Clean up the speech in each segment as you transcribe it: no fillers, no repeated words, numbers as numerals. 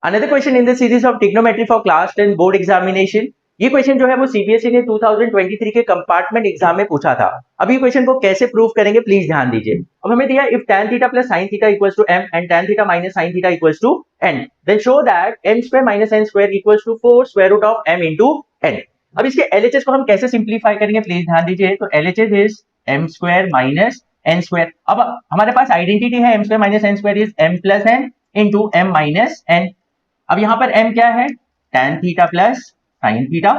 Another question in the series of trigonometry for class 10 board examination. ये question जो है वो सीबीएसई ने 2023 के कंपार्टमेंट एग्जाम में पूछा था। अब ये क्वेश्चन को कैसे प्रूव करेंगे प्लीज ध्यान दीजिए। अब हमें दिया if tan theta plus sin theta equals to m and tan theta minus sin theta equals to n, then show that m square minus n square equals to 4 square root of m into n। अब इसके LHS को हम कैसे simplify करेंगे please ध्यान दीजिए। तो LHS is m square minus n square. अब हमारे पास आइडेंटिटी है m square minus n square is m plus n into m minus n। अब यहां पर m क्या है tan theta plus sin theta,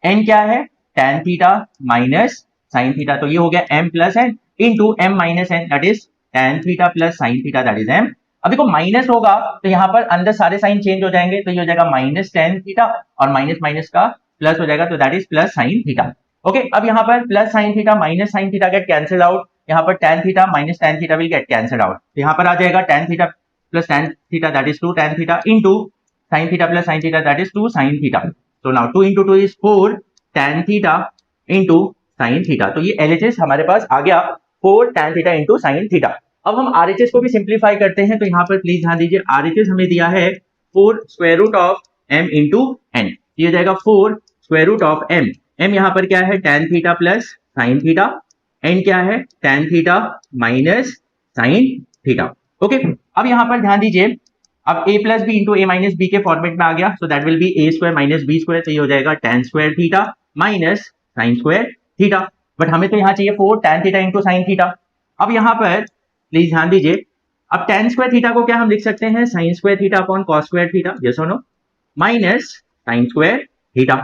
n क्या है tan theta minus sin theta, तो ये हो गया m plus n into m minus n that is tan theta plus sin theta that is m। अभी को माइनस होगा तो यहाँ पर अंदर सारे साइन चेंज हो जाएंगे, तो ये हो जाएगा माइनस tan थीटा और माइनस माइनस का प्लस हो जाएगा, तो that is plus sin theta. Okay, अब यहाँ पर plus sin theta minus sin theta get cancel out, यहाँ पर tan theta minus tan theta will get cancel out, तो यहाँ पर आ जाएगा tan theta plus tan theta that is 2 tan theta into sin theta plus sin theta that is 2 sin theta. So now 2 into 2 is 4 tan theta into sin theta. तो ये LHS हमारे पास आ गया 4 tan theta into sin theta. अब हम RHS को भी simplify करते हैं, तो यहाँ पर प्लीज ध्यान दीजिए RHS हमें दिया है 4 square root of m into n, ये हो जाएगा 4 square root of m। m यहाँ पर क्या है tan theta plus sin theta, n क्या है tan theta minus sin theta। Okay, अब यहाँ पर ध्यान दीजिए अब a plus B into A minus B के फॉर्मेट में आ गया, so that will be A square minus B square, तो ये हो जाएगा tan square theta minus sine square theta. But हमें तो यहाँ चाहिए 4 tan theta into sine theta. अब यहाँ पर प्लीज ध्यान दीजिए, अब tan स्क्वायर थीटा को क्या हम लिख सकते हैं sine square theta upon cos square theta, yes और no, minus sine square theta.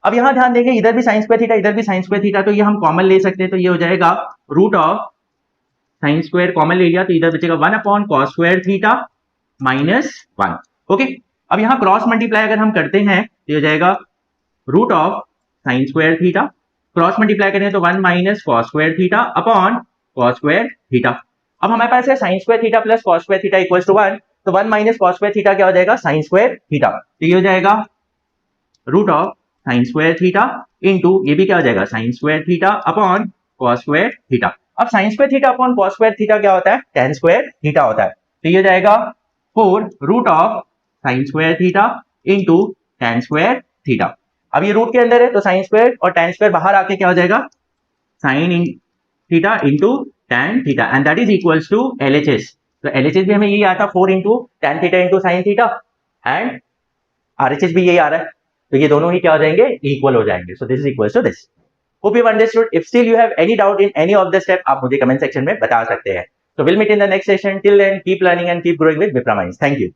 अब यहाँ ध्यान देंगे इधर भी साइन स्क्वायर थीटा इधर भी साइन स्क्वायर थीटा, तो ये हम कॉमन ले सकते हैं, तो ये हो जाएगा root of sine square common ले लिया, तो इधर बचेगा 1 upon cos square theta minus 1। Okay, अब यहाँ क्रॉस मल्टीप्लाई अगर हम करते हैं तो हो जाएगा root of sine square theta, cross multiply करें तो 1 minus cos square theta upon cos square theta. अब हमारे पास है sine square theta plus cos square theta equals to 1, तो 1 माइनस कॉस स्क्वायर थीटा क्या हो जाएगा साइन स्क्वायर थीटा, तो ये हो जाएगा root of sine square theta into ये भी क्या हो जाएगा sine square theta upon cos square theta. अब sine square theta upon cos square theta क्या होता है tan स्क्वायर थीटा होता है, तो ये हो जाएगा 4 root of sine square theta into tan square theta. अब ये रूट के अंदर है तो साइन स्क्वायर और tan स्क्वायर बाहर आके क्या हो जाएगा sine theta into tan theta and that is equals to LHS। तो LHS भी हमें यही आता 4 into tan theta into sine theta and RHS भी यही आ रहा है, तो ये दोनों ही क्या हो जाएंगे इक्वल हो जाएंगे। So this is equals to this. Hope you understood. If still you have any doubt in any of the step आप मुझे कमेंट सेक्शन में बता सकते हैं। So we'll meet in the next session. Till then, keep learning and keep growing with Vipra Minds. Thank you.